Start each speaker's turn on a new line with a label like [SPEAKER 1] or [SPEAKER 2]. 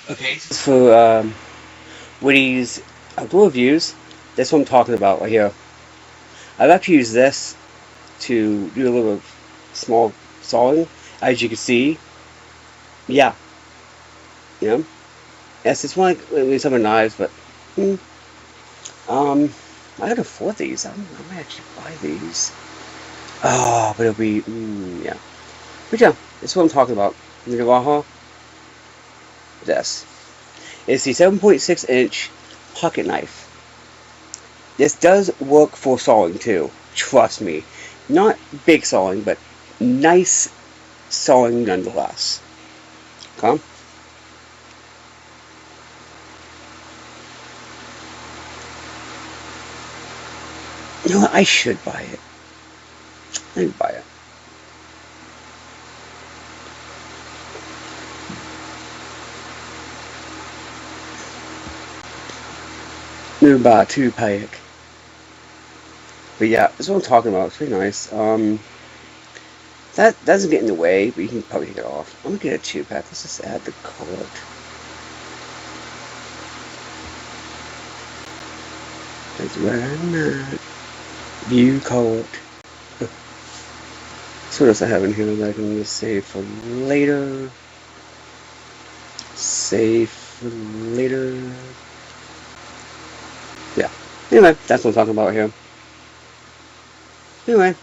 [SPEAKER 1] Okay, this is for Woody's outdoor views. That's what I'm talking about right here. I've actually used this to do a little small sawing, as you can see. Yeah, you know. Yes, it's one like some of the knives, but hmm, um, I could afford these. I might actually buy these. Oh, but it'll be yeah. But yeah, that's what I'm talking about. The Yamaha. This. It's the 7.6-inch pocket knife. This does work for sawing too. Trust me. Not big sawing, but nice sawing nonetheless. Okay? You know what? I should buy it. Let me buy it. Let me buy a 2-pack. But yeah, that's what I'm talking about. It's pretty nice. That doesn't get in the way, but you can probably take it off. I'm gonna get a 2-pack. Let's just add the card. That's where I'm at. View card. So what else I have in here that I can just save for later? Save for later. Yeah. Anyway, that's what I'm talking about here. Anyway,